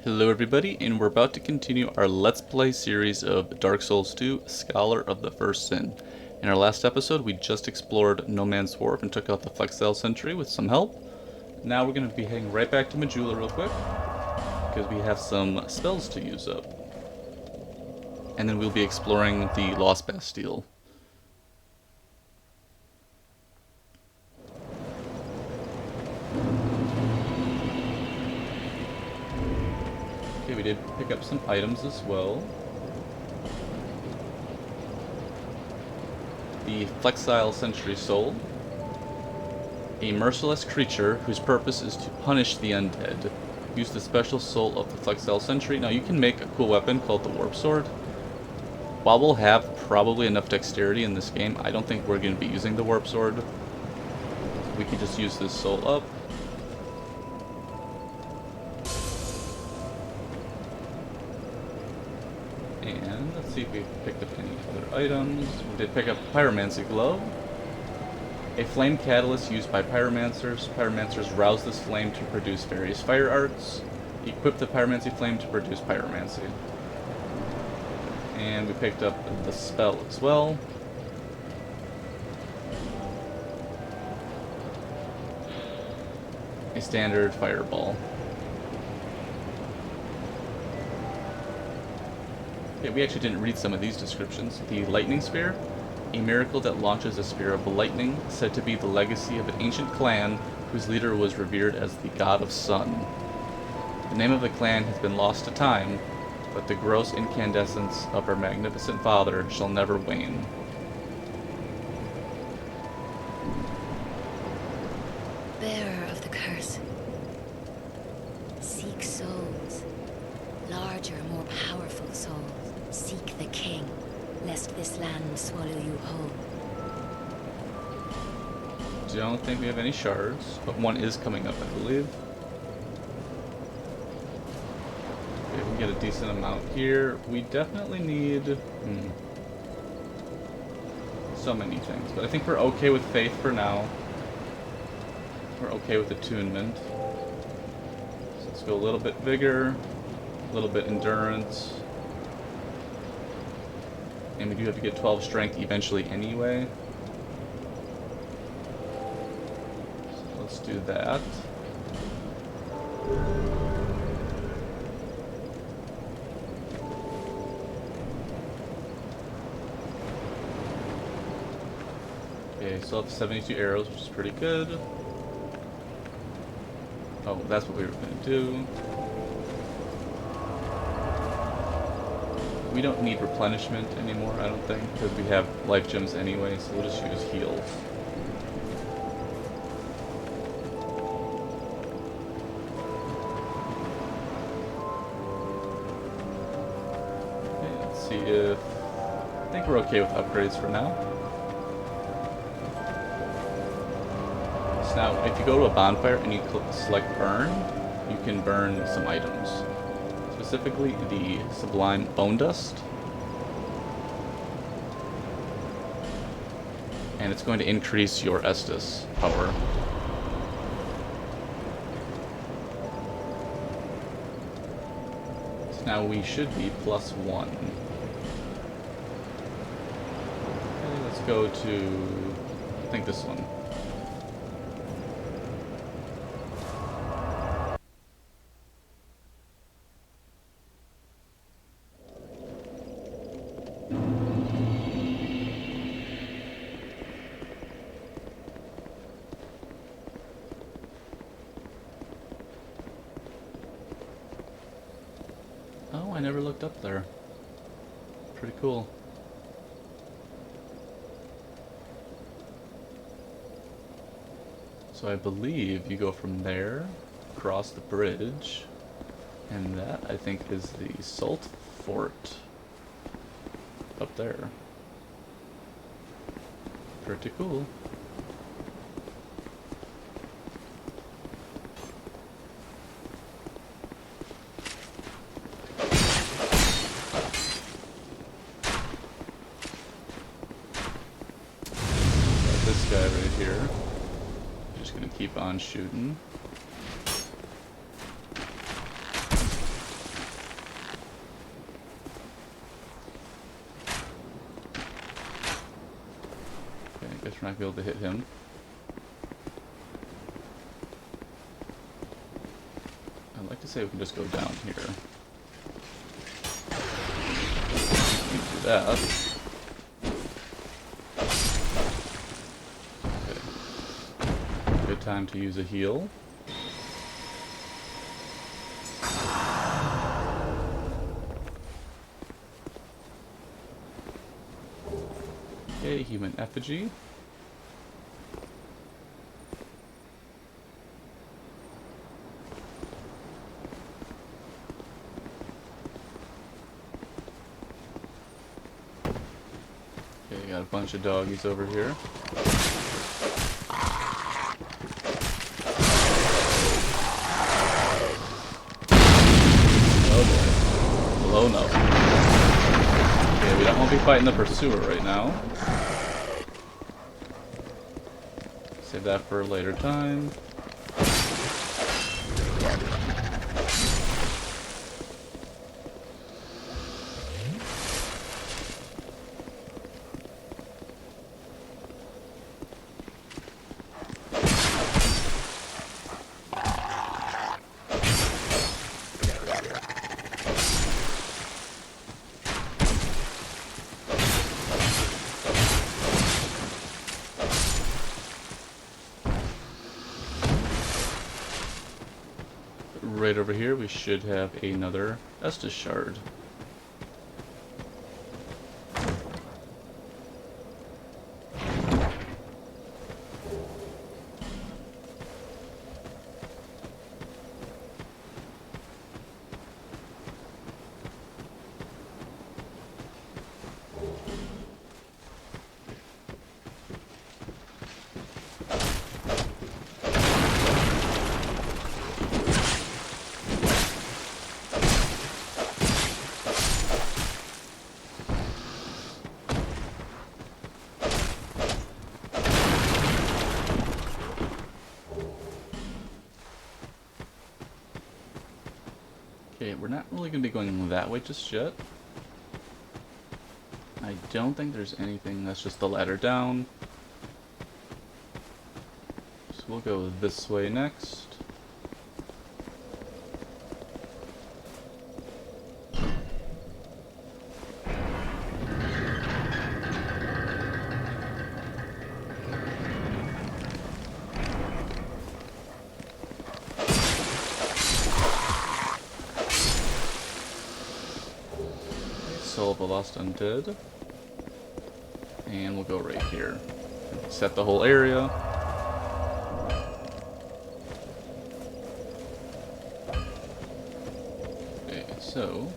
Hello everybody, and we're about to continue our Let's Play series of Dark Souls 2, Scholar of the First Sin. In our last episode, we just explored No Man's Wharf and took out the Flexile Sentry with some help. Now we're going to be heading right back to Majula real quick, because we have some spells to use up. And then we'll be exploring the Lost Bastille. Okay, we did pick up some items as well. The Flexile Sentry Soul. A merciless creature whose purpose is to punish the undead. Use the special soul of the Flexile Sentry. Now you can make a cool weapon called the Warp Sword. While we'll have probably enough dexterity in this game, I don't think we're going to be using the Warp Sword. We could just use this soul up. And let's see if we picked up any other items. We did pick up Pyromancy Glove. A flame catalyst used by pyromancers. Pyromancers rouse this flame to produce various fire arts. Equip the pyromancy flame to produce pyromancy. And we picked up the spell as well. A standard fireball. Yeah, we actually didn't read some of these descriptions. The lightning spear. A miracle that launches a spear of lightning, said to be the legacy of an ancient clan whose leader was revered as the god of sun. The name of the clan has been lost to time, but the gross incandescence of her magnificent father shall never wane. Bearer of the curse. Seek souls. Larger, more powerful souls. Seek the king, lest this land swallow you whole. Don't think we have any shards, but one is coming up, I believe. Okay, we can get a decent amount here. We definitely need so many things, but I think we're okay with faith for now. We're okay with attunement. So let's go a little bit vigor, a little bit endurance. And we do have to get 12 strength eventually anyway. So let's do that. Okay, so I have 72 arrows, which is pretty good. Oh, that's what we were going to do. We don't need replenishment anymore, I don't think, because we have life gems anyway, so we'll just use heals. Okay, let's see if... I think we're okay with upgrades for now. So now, if you go to a bonfire and you select burn, you can burn some items. Specifically the Sublime Bone Dust. And it's going to increase your Estus power. So now we should be +1. Okay, let's go to, I think this one. Oh, I never looked up there. Pretty cool. So I believe you go from there, across the bridge, and that, I think, is the Salt Fort. Up there. Pretty cool. This guy right here. Just gonna keep on shooting. Guess we're not gonna be able to hit him. I'd like to say we can just go down here. Do that. Okay. Good time to use a heal. Okay, human effigy. Okay, got a bunch of doggies over here. Oh boy. Blown up. Okay, we don't want to be fighting the pursuer right now. Save that for a later time. Right over here, we should have another Estus shard. Okay, we're not really going to be going that way just yet. I don't think there's anything. That's just the ladder down. So we'll go this way next. Soul of a Lost Undead. And we'll go right here. Set the whole area. Okay, so...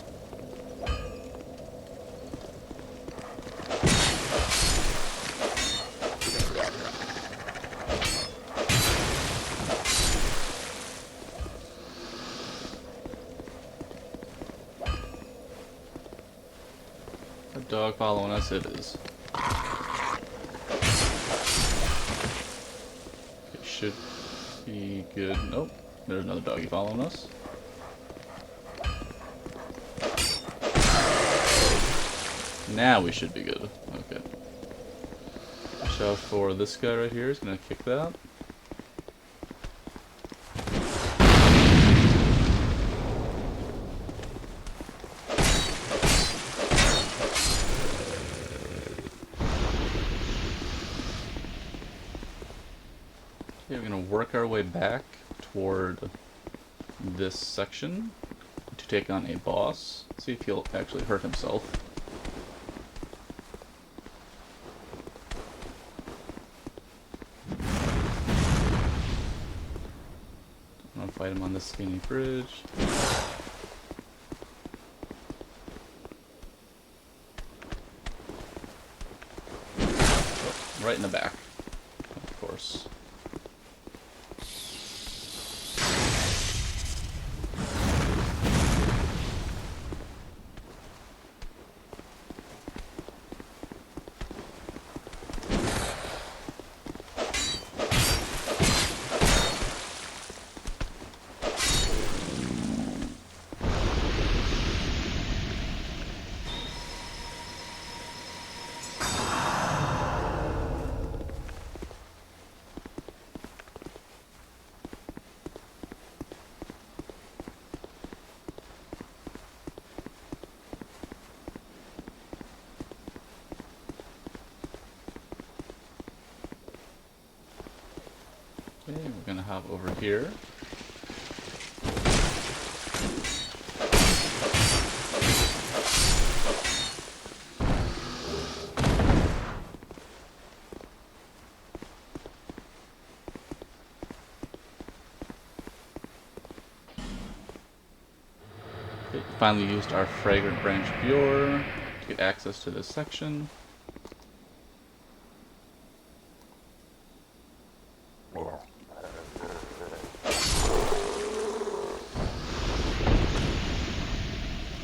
a dog following us it is. It should be good. Nope, there's another doggy following us. Now we should be good. Okay. Watch out for this guy right here. He's gonna kick that. Okay, we're gonna work our way back toward this section to take on a boss. See if he'll actually hurt himself. I'm gonna fight him on this skinny bridge. Oh, right in the back, of course. have over here. Finally used our fragrant branch Bure to get access to this section.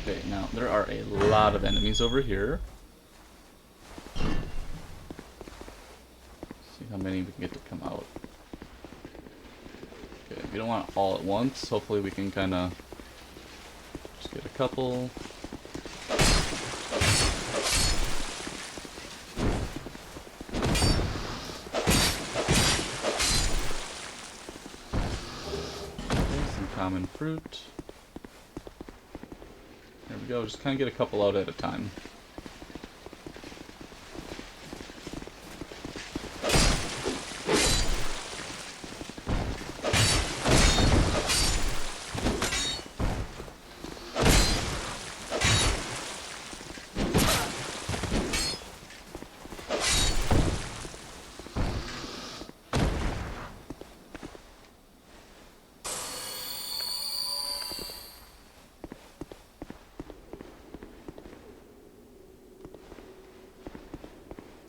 Okay, now there are a lot of enemies over here. See how many we can get to come out. Okay, we don't want it all at once. Hopefully we can kind of just get a couple. Okay, some common fruit. There we go, just kind of get a couple out at a time.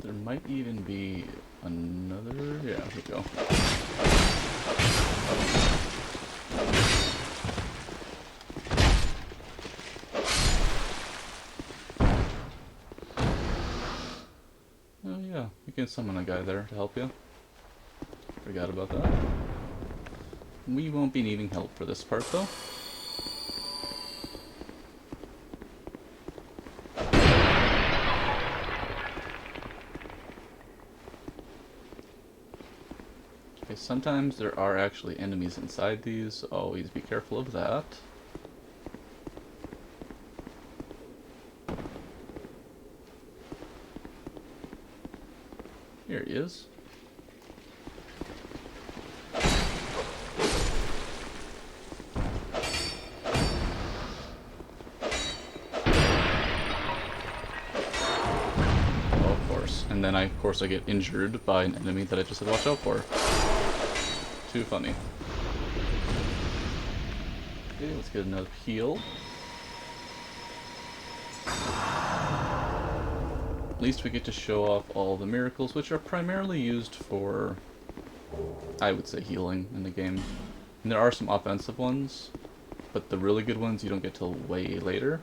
There might even be another... yeah, here we go. Oh yeah, you can summon a guy there to help you. Forgot about that. We won't be needing help for this part though. Okay, sometimes there are actually enemies inside these, so always be careful of that. Here he is. Oh, of course. And then of course I get injured by an enemy that I just had to watch out for. Too funny. Okay, let's get another heal. At least we get to show off all the miracles, which are primarily used for, I would say, healing in the game. And there are some offensive ones, but the really good ones you don't get till way later.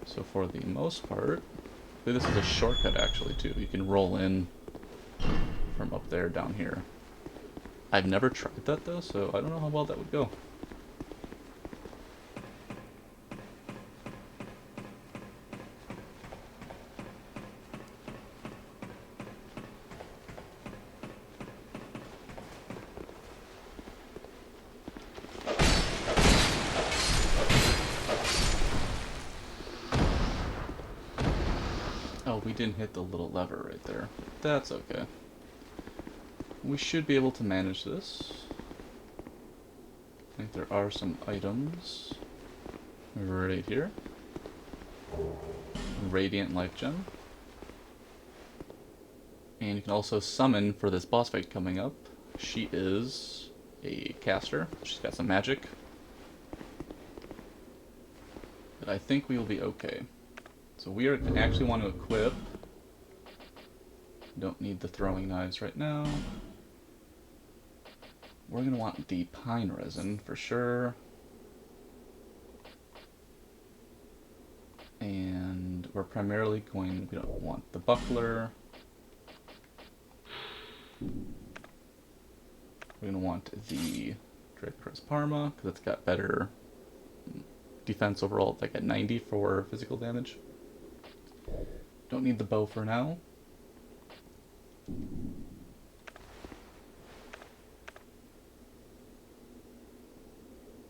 So for the most part, I think this is a shortcut actually too. You can roll in from up there down here. I've never tried that though, so I don't know how well that would go. Oh, we didn't hit the little lever right there. That's okay. We should be able to manage this. I think there are some items right here. Radiant Life Gem. And you can also summon for this boss fight coming up. She is a caster. She's got some magic. But I think we will be okay. So we actually want to equip. Don't need the throwing knives right now. We're going to want the pine resin for sure. And we're primarily going, we don't want the buckler. We're going to want the Drangleic Parma, because it's got better defense overall, like at 90 for physical damage. Don't need the bow for now.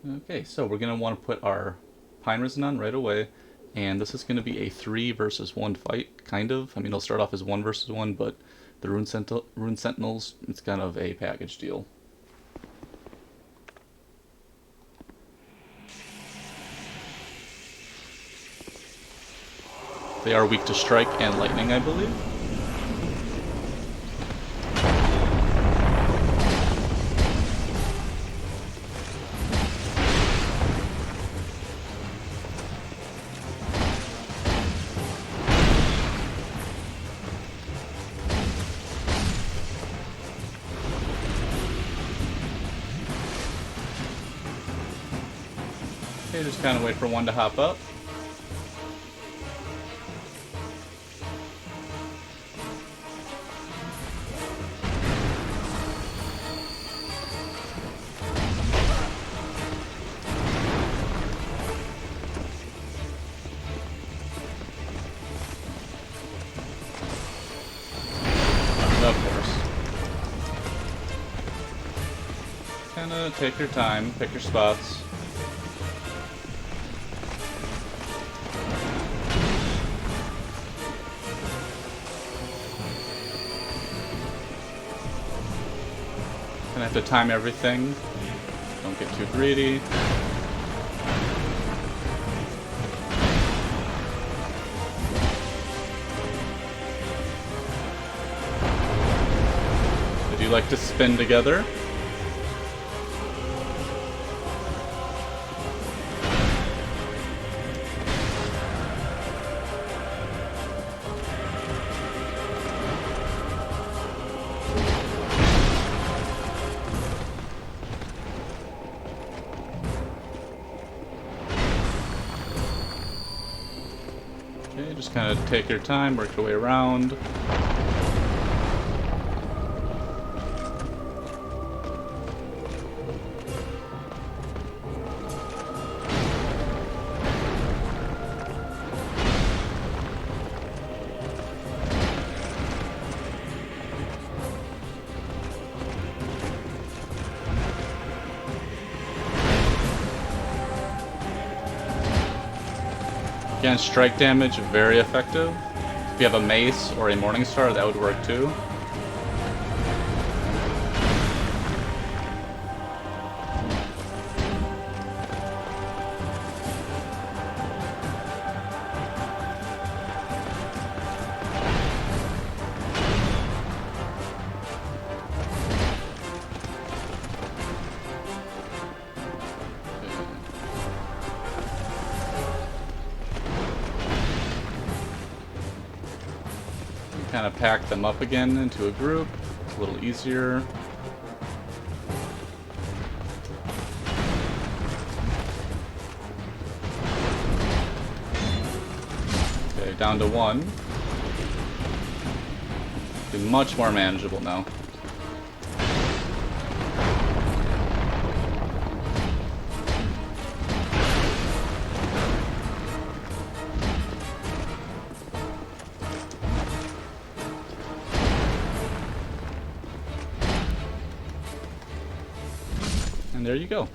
Okay, so we're going to want to put our pine resin on right away, and this is going to be a 3 versus 1 fight, kind of. I mean, it'll start off as 1 versus 1, but the Rune Sentinels, it's kind of a package deal. They are weak to strike and lightning, I believe. Okay, just kind of wait for one to hop up. Of course. Kind of take your time, pick your spots. Gonna have to time everything. Don't get too greedy. They do like to spin together. Okay, just kind of take your time, work your way around. Again, strike damage, very effective. If you have a mace or a morning star, that would work too. Kind of pack them up again into a group. It's a little easier. Okay, down to one. Be much more manageable now. And there you go.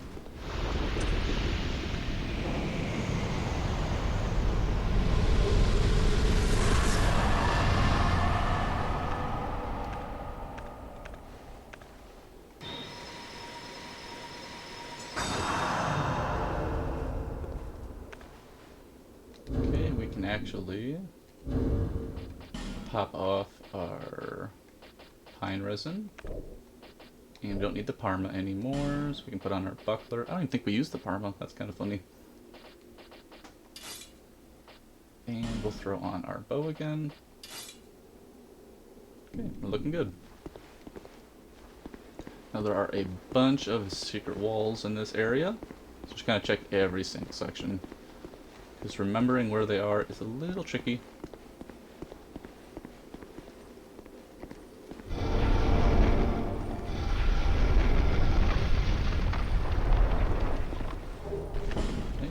Okay, we can actually pop off our pine resin. And we don't need the Parma anymore, so we can put on our buckler. I don't even think we used the Parma. That's kind of funny. And we'll throw on our bow again. Okay, we're looking good. Now there are a bunch of secret walls in this area, so just kind of check every single section. Because remembering where they are is a little tricky.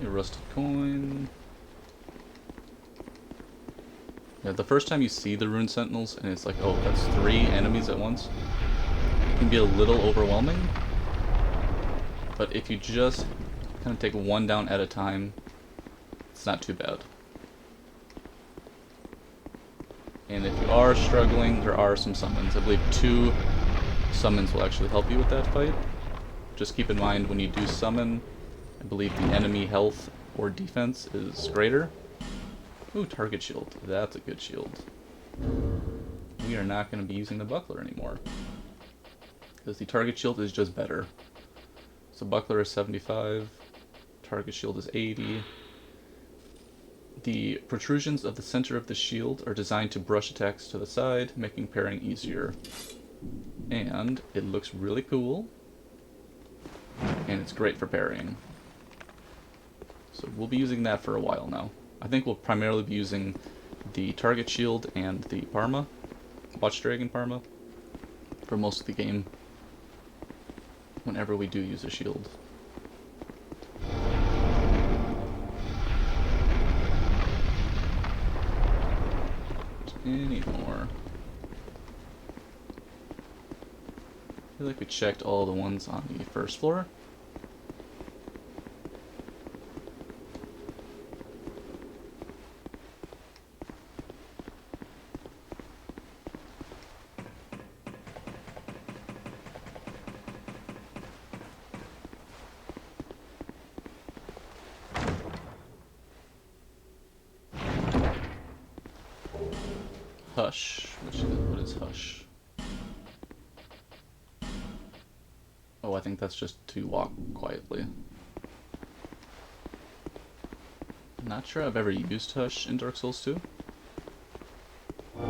Rusted coin. Yeah, the first time you see the rune sentinels and it's like, oh, that's 3 enemies at once, it can be a little overwhelming. But if you just kind of take one down at a time, it's not too bad. And if you are struggling, there are some summons. I believe 2 summons will actually help you with that fight. Just keep in mind when you do summon, I believe the enemy health or defense is greater. Ooh, target shield. That's a good shield. We are not going to be using the buckler anymore, because the target shield is just better. So buckler is 75, target shield is 80. The protrusions of the center of the shield are designed to brush attacks to the side, making parrying easier. And it looks really cool, and it's great for parrying. So we'll be using that for a while now. I think we'll primarily be using the target shield and the Parma, Watch Dragon Parma, for most of the game, whenever we do use a shield. Any more? I feel like we checked all the ones on the first floor. Hush. What is hush? Oh, I think that's just to walk quietly. Not sure I've ever used hush in Dark Souls 2. A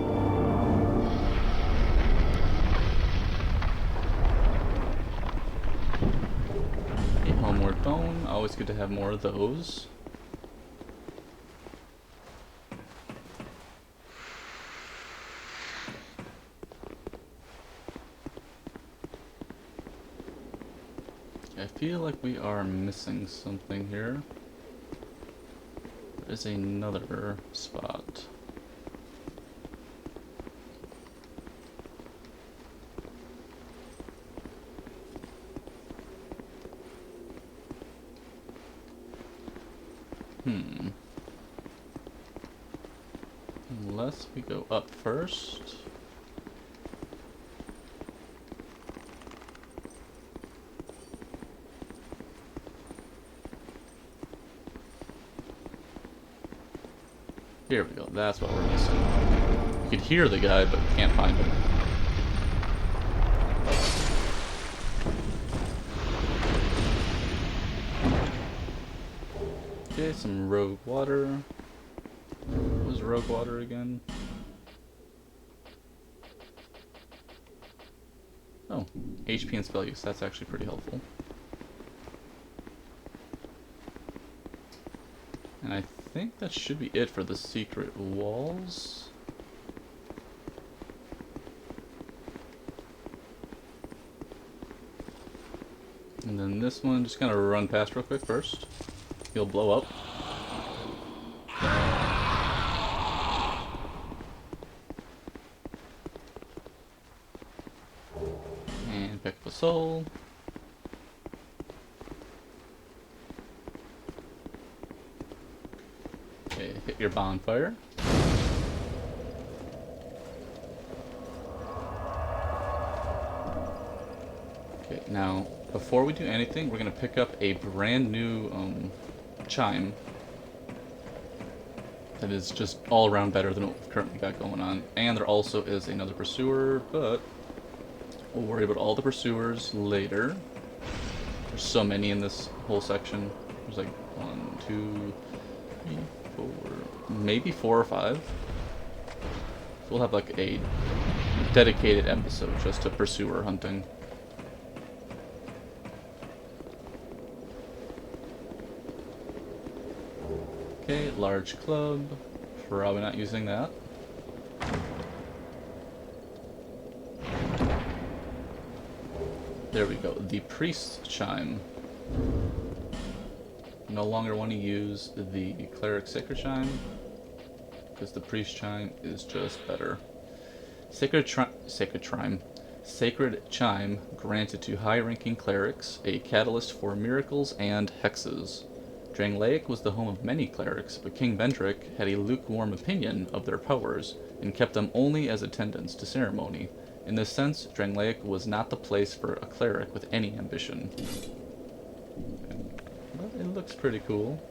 homeward bone. Always good to have more of those. I feel like we are missing something here. There is another spot. Unless we go up first. Here we go, that's what we're missing. You could hear the guy, but can't find him. Okay, some rogue water. What was rogue water again? Oh, HP and spell use, that's actually pretty helpful. And I think that should be it for the secret walls. And then this one, just kind of run past real quick first. He'll blow up. And pick up a soul. Okay, hit your bonfire. Okay, now before we do anything, we're gonna pick up a brand new chime that is just all around better than what we've currently got going on. And there also is another pursuer, but we'll worry about all the pursuers later. There's so many in this whole section. There's like 1, 2, 3, 4, maybe 4 or 5. So we'll have like a dedicated episode just to pursuer hunting. Okay, large club. Probably not using that. There we go. The priest chime. No longer want to use the cleric sacred chime because the priest chime is just better. Sacred chime granted to high-ranking clerics, a catalyst for miracles and hexes. Drangleic was the home of many clerics, but King Vendrick had a lukewarm opinion of their powers and kept them only as attendants to ceremony. In this sense, Drangleic was not the place for a cleric with any ambition. But it looks pretty cool.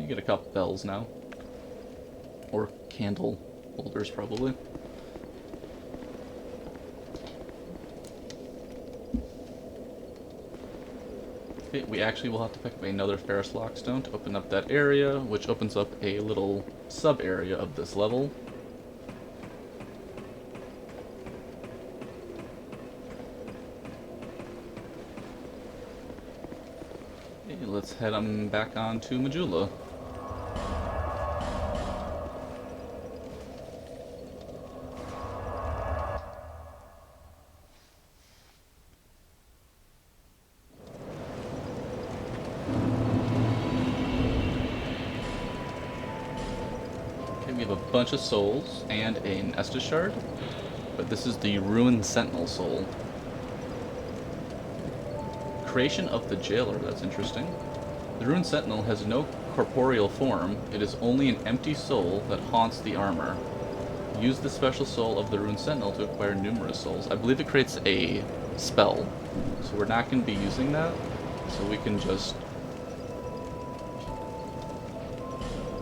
You get a couple bells now. Or candle holders, probably. Okay, we actually will have to pick up another Ferrous Lockstone to open up that area, which opens up a little sub-area of this level. Okay, let's head on back on to Majula. We have a bunch of souls and an Estus shard, but this is the Ruined Sentinel soul. Creation of the Jailer, that's interesting. The Ruined Sentinel has no corporeal form, it is only an empty soul that haunts the armor. Use the special soul of the Ruined Sentinel to acquire numerous souls. I believe it creates a spell, so we're not going to be using that, so we can just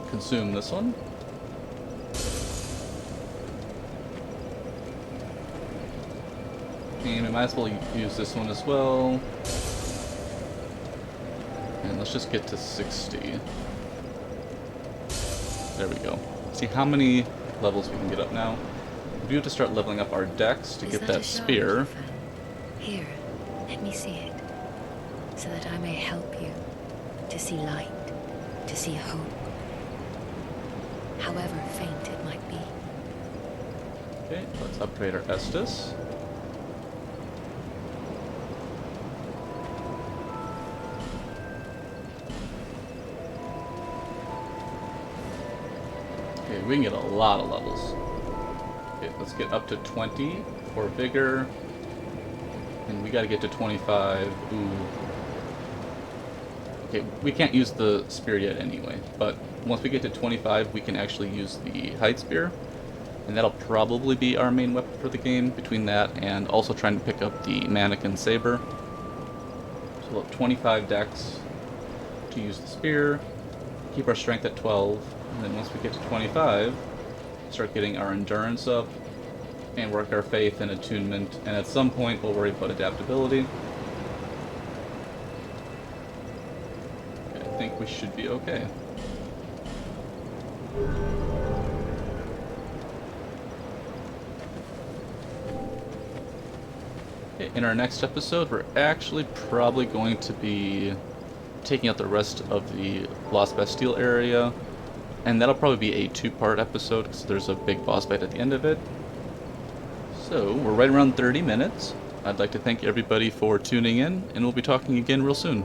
consume this one. And we might as well use this one as well. And let's just get to 60. There we go. See how many levels we can get up now. We do have to start leveling up our decks to get that spear. Here, let me see it, so that I may help you to see light, to see hope, however faint it might be. Okay, let's upgrade our Estus. Okay, we can get a lot of levels. Okay, let's get up to 20 for Vigor. And we gotta get to 25. Ooh. Okay, we can't use the spear yet anyway, but once we get to 25, we can actually use the Height Spear. And that'll probably be our main weapon for the game, between that and also trying to pick up the Mannequin Saber. So we'll have 25 decks to use the spear, keep our strength at 12, and then once we get to 25, start getting our endurance up, and work our faith and attunement, and at some point we'll worry about adaptability. I think we should be okay. Okay, in our next episode, we're actually probably going to be taking out the rest of the Lost Bastille area, and that'll probably be a two-part episode because there's a big boss fight at the end of it. So, we're right around 30 minutes. I'd like to thank everybody for tuning in, and we'll be talking again real soon.